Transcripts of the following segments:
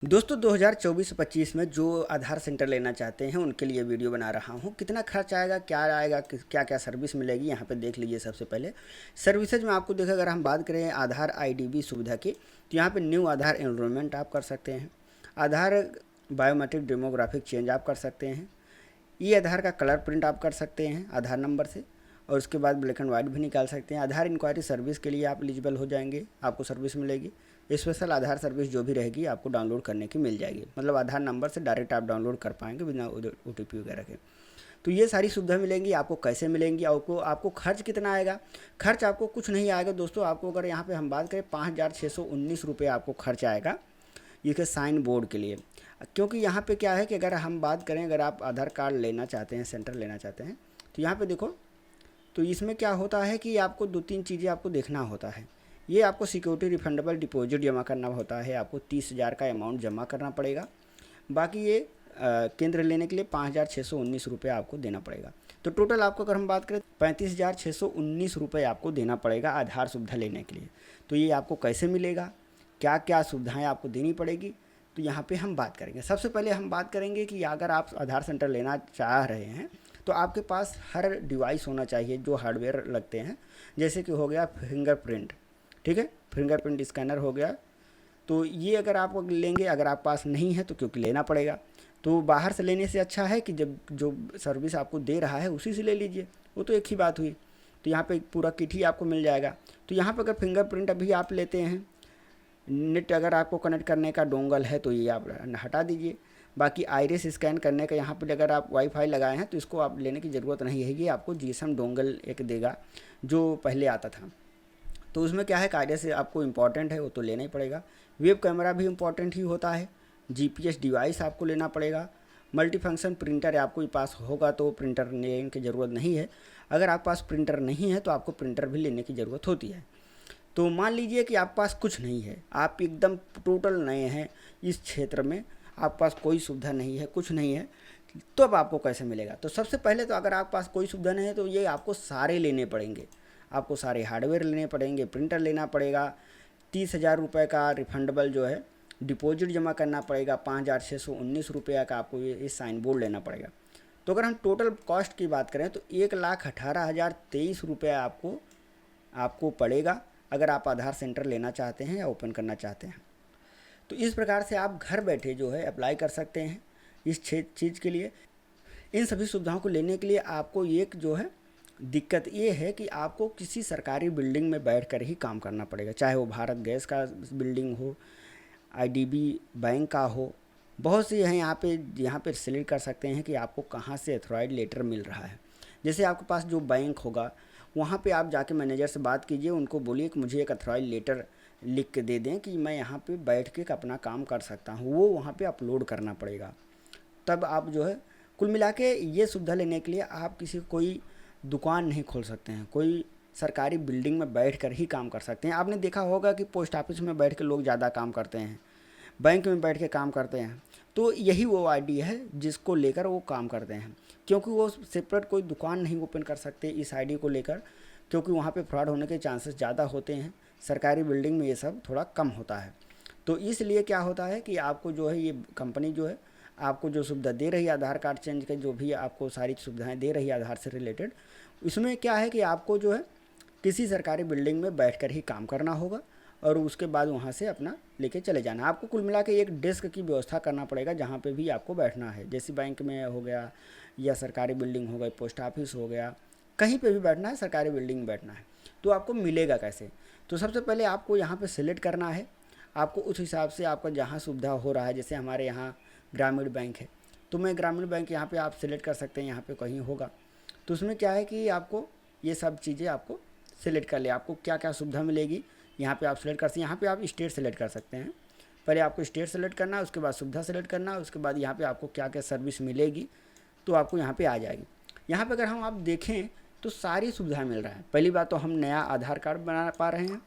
दोस्तों 2024-25 में जो आधार सेंटर लेना चाहते हैं उनके लिए वीडियो बना रहा हूं। कितना खर्च आएगा, क्या आएगा, क्या क्या सर्विस मिलेगी, यहां पे देख लीजिए। सबसे पहले सर्विसेज में आपको देखा, अगर हम बात करें आधार आईडीबी सुविधा की, तो यहां पे न्यू आधार एनरोलमेंट आप कर सकते हैं। आधार बायोमेट्रिक डेमोग्राफिक चेंज आप कर सकते हैं। ई आधार का कलर प्रिंट आप कर सकते हैं आधार नंबर से, और उसके बाद ब्लैक एंड वाइट भी निकाल सकते हैं। आधार इंक्वायरी सर्विस के लिए आप एलिजिबल हो जाएंगे, आपको सर्विस मिलेगी। स्पेशल आधार सर्विस जो भी रहेगी आपको डाउनलोड करने की मिल जाएगी, मतलब आधार नंबर से डायरेक्ट आप डाउनलोड कर पाएंगे बिना OTP वगैरह के। तो ये सारी सुविधा मिलेंगी। आपको कैसे मिलेंगी, आपको खर्च कितना आएगा? खर्च आपको कुछ नहीं आएगा दोस्तों। आपको अगर यहाँ पे हम बात करें 5,619 रुपये आपको खर्च आएगा ये साइन बोर्ड के लिए। क्योंकि यहाँ पे क्या है कि अगर हम बात करें, अगर आप आधार कार्ड लेना चाहते हैं, सेंटर लेना चाहते हैं, तो यहाँ पे देखो, तो इसमें क्या होता है कि आपको 2-3 चीज़ें आपको देखना होता है। ये आपको सिक्योरिटी रिफंडेबल डिपॉजिट जमा करना होता है, आपको 30,000 का अमाउंट जमा करना पड़ेगा। बाकी ये केंद्र लेने के लिए 5,619 रुपये आपको देना पड़ेगा। तो टोटल आपको अगर हम बात करें 35,619 रुपये आपको देना पड़ेगा आधार सुविधा लेने के लिए। तो ये आपको कैसे मिलेगा, क्या क्या सुविधाएं आपको देनी पड़ेगी, तो यहाँ पे हम बात करेंगे। सबसे पहले हम बात करेंगे कि अगर आप आधार सेंटर लेना चाह रहे हैं तो आपके पास हर डिवाइस होना चाहिए जो हार्डवेयर लगते हैं। जैसे कि हो गया फिंगरप्रिंट, ठीक है, फिंगरप्रिंट स्कैनर हो गया। तो ये अगर आप लेंगे, अगर आप पास नहीं है तो क्योंकि लेना पड़ेगा, तो बाहर से लेने से अच्छा है कि जब जो सर्विस आपको दे रहा है उसी से ले लीजिए, वो तो एक ही बात हुई। तो यहाँ पे पूरा किट ही आपको मिल जाएगा। तो यहाँ पर अगर फिंगरप्रिंट अभी आप लेते हैं, नेट अगर आपको कनेक्ट करने का डोंगल है तो ये आप हटा दीजिए। बाकी आइरिस स्कैन करने का यहाँ पर अगर आप वाईफाई लगाए हैं तो इसको आप लेने की ज़रूरत नहीं है। ये आपको GSM डोंगल एक देगा जो पहले आता था। तो उसमें क्या है, कायदे से आपको इम्पॉर्टेंट है वो तो लेना ही पड़ेगा। वेब कैमरा भी इम्पॉर्टेंट ही होता है। GPS डिवाइस आपको लेना पड़ेगा। मल्टी फंक्शन प्रिंटर आपको पास होगा तो प्रिंटर लेने की ज़रूरत नहीं है। अगर आपके पास प्रिंटर नहीं है तो आपको प्रिंटर भी लेने की ज़रूरत होती है। तो मान लीजिए कि आपके पास कुछ नहीं है, आप एकदम टोटल नए हैं इस क्षेत्र में, आपके पास कोई सुविधा नहीं है, कुछ नहीं है, तो अब आपको कैसे मिलेगा? तो सबसे पहले तो अगर आपके पास कोई सुविधा नहीं है तो ये आपको सारे लेने पड़ेंगे। आपको सारे हार्डवेयर लेने पड़ेंगे, प्रिंटर लेना पड़ेगा, 30,000 रुपये का रिफंडेबल जो है डिपॉजिट जमा करना पड़ेगा, 5,619 रुपये का आपको ये साइन बोर्ड लेना पड़ेगा। तो अगर हम टोटल कॉस्ट की बात करें तो 1,18,023 रुपये आपको पड़ेगा अगर आप आधार सेंटर लेना चाहते हैं या ओपन करना चाहते हैं। तो इस प्रकार से आप घर बैठे जो है अप्लाई कर सकते हैं इस चीज़ के लिए। इन सभी सुविधाओं को लेने के लिए आपको एक जो है दिक्कत ये है कि आपको किसी सरकारी बिल्डिंग में बैठकर ही काम करना पड़ेगा, चाहे वो भारत गैस का बिल्डिंग हो, आईडीबी बैंक का हो। बहुत से हैं यहाँ पे सिलेक्ट कर सकते हैं कि आपको कहाँ से अथॉराइज्ड लेटर मिल रहा है। जैसे आपके पास जो बैंक होगा वहाँ पे आप जाके मैनेजर से बात कीजिए, उनको बोलिए कि मुझे एक अथॉराइज्ड लेटर लिख के दे दें कि मैं यहाँ पे बैठ के अपना काम कर सकता हूँ। वो वहाँ पे अपलोड करना पड़ेगा, तब आप जो है कुल मिला के ये सुविधा लेने के लिए आप कोई दुकान नहीं खोल सकते हैं, कोई सरकारी बिल्डिंग में बैठकर ही काम कर सकते हैं। आपने देखा होगा कि पोस्ट ऑफिस में बैठ के लोग ज़्यादा काम करते हैं, बैंक में बैठ के काम करते हैं। तो यही वो आईडी है जिसको लेकर वो काम करते हैं, क्योंकि वो सेपरेट कोई दुकान नहीं ओपन कर सकते इस आईडी को लेकर, क्योंकि वहाँ पे फ्रॉड होने के चांसेस ज़्यादा होते हैं। सरकारी बिल्डिंग में ये सब थोड़ा कम होता है। तो इसलिए क्या होता है कि आपको जो है ये कंपनी जो है आपको जो सुविधा दे रही है आधार कार्ड चेंज के, जो भी आपको सारी सुविधाएं दे रही है आधार से रिलेटेड, उसमें क्या है कि आपको जो है किसी सरकारी बिल्डिंग में बैठकर ही काम करना होगा और उसके बाद वहाँ से अपना लेके चले जाना। आपको कुल मिला के एक डेस्क की व्यवस्था करना पड़ेगा जहाँ पे भी आपको बैठना है, जैसे बैंक में हो गया या सरकारी बिल्डिंग हो गई, पोस्ट ऑफिस हो गया, कहीं पे भी बैठना है, सरकारी बिल्डिंग में बैठना है। तो आपको मिलेगा कैसे? तो सबसे पहले आपको यहाँ पे सिलेक्ट करना है, आपको उस हिसाब से आपका जहाँ सुविधा हो रहा है। जैसे हमारे यहाँ ग्रामीण बैंक है तो मैं ग्रामीण बैंक यहाँ पे आप सिलेक्ट कर सकते हैं, यहाँ पे कहीं होगा। तो उसमें क्या है कि आपको ये सब चीज़ें आपको सिलेक्ट कर ले, आपको क्या क्या सुविधा मिलेगी यहाँ पे आप सिलेक्ट कर सकते हैं। यहाँ पे आप स्टेट सेलेक्ट कर सकते हैं, पहले आपको स्टेट सेलेक्ट करना है, उसके बाद सुविधा सेलेक्ट करना है, उसके बाद यहाँ पे आपको क्या क्या सर्विस मिलेगी तो आपको यहाँ पे आ जाएगी। यहाँ पे अगर हम आप देखें तो सारी सुविधा मिल रहा है। पहली बात तो हम नया आधार कार्ड बना पा रहे हैं,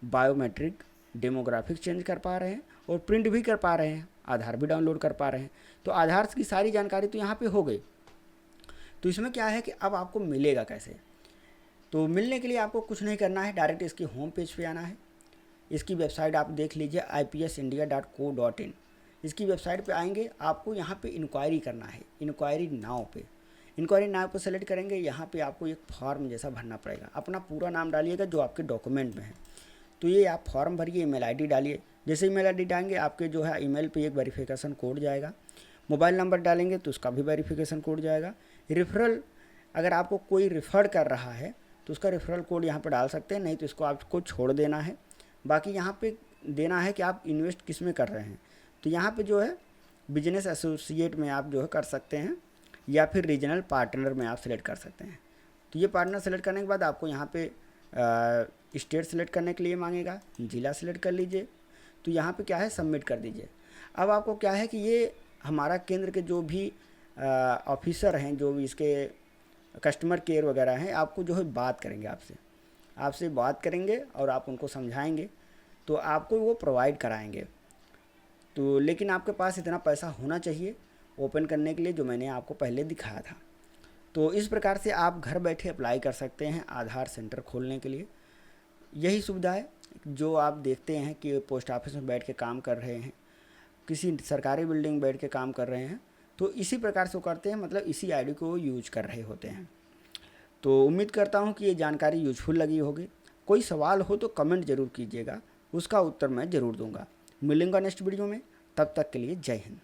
बायोमेट्रिक डेमोग्राफिक चेंज कर पा रहे हैं और प्रिंट भी कर पा रहे हैं, आधार भी डाउनलोड कर पा रहे हैं। तो आधार की सारी जानकारी तो यहाँ पे हो गई। तो इसमें क्या है कि अब आपको मिलेगा कैसे? तो मिलने के लिए आपको कुछ नहीं करना है, डायरेक्ट इसकी होम पेज पे आना है। इसकी वेबसाइट आप देख लीजिए IPSindia.co.in। इसकी वेबसाइट पे आएंगे, आपको यहाँ पे इंक्वायरी करना है, इंक्वायरी नाउ पे। इंक्वायरी नाउ पे सेलेक्ट करेंगे, यहाँ पे आपको एक फॉर्म जैसा भरना पड़ेगा। अपना पूरा नाम डालिएगा जो आपके डॉक्यूमेंट में है। तो ये आप फॉर्म भरिए, ईमेल आईडी डालिए। जैसे ईमेल आईडी डालेंगे आपके जो है ईमेल पे एक वेरिफिकेशन कोड जाएगा। मोबाइल नंबर डालेंगे तो उसका भी वेरिफिकेशन कोड जाएगा। रेफरल, अगर आपको कोई रेफ़र कर रहा है तो उसका रेफरल कोड यहाँ पर डाल सकते हैं, नहीं तो इसको आपको छोड़ देना है। बाकी यहाँ पे देना है कि आप इन्वेस्ट किस में कर रहे हैं। तो यहाँ पे जो है बिजनेस एसोसिएट में आप जो है कर सकते हैं, या फिर रीजनल पार्टनर में आप सेलेक्ट कर सकते हैं। तो ये पार्टनर सेलेक्ट करने के बाद आपको यहाँ पे स्टेट सेलेक्ट करने के लिए मांगेगा, ज़िला सेलेक्ट कर लीजिए। तो यहाँ पे क्या है, सबमिट कर दीजिए। अब आपको क्या है कि ये हमारा केंद्र के जो भी ऑफिसर हैं, जो भी इसके कस्टमर केयर वगैरह हैं, आपको जो है बात करेंगे, आपसे बात करेंगे और आप उनको समझाएंगे तो आपको वो प्रोवाइड कराएंगे। तो लेकिन आपके पास इतना पैसा होना चाहिए ओपन करने के लिए, जो मैंने आपको पहले दिखाया था। तो इस प्रकार से आप घर बैठे अप्लाई कर सकते हैं आधार सेंटर खोलने के लिए। यही सुविधा है जो आप देखते हैं कि पोस्ट ऑफिस में बैठ के काम कर रहे हैं, किसी सरकारी बिल्डिंग में बैठ के काम कर रहे हैं, तो इसी प्रकार से वो करते हैं, मतलब इसी आईडी को यूज कर रहे होते हैं। तो उम्मीद करता हूँ कि ये जानकारी यूजफुल लगी होगी। कोई सवाल हो तो कमेंट ज़रूर कीजिएगा, उसका उत्तर मैं ज़रूर दूंगा। मिलेंगे नेक्स्ट वीडियो में, तब तक के लिए जय हिंद।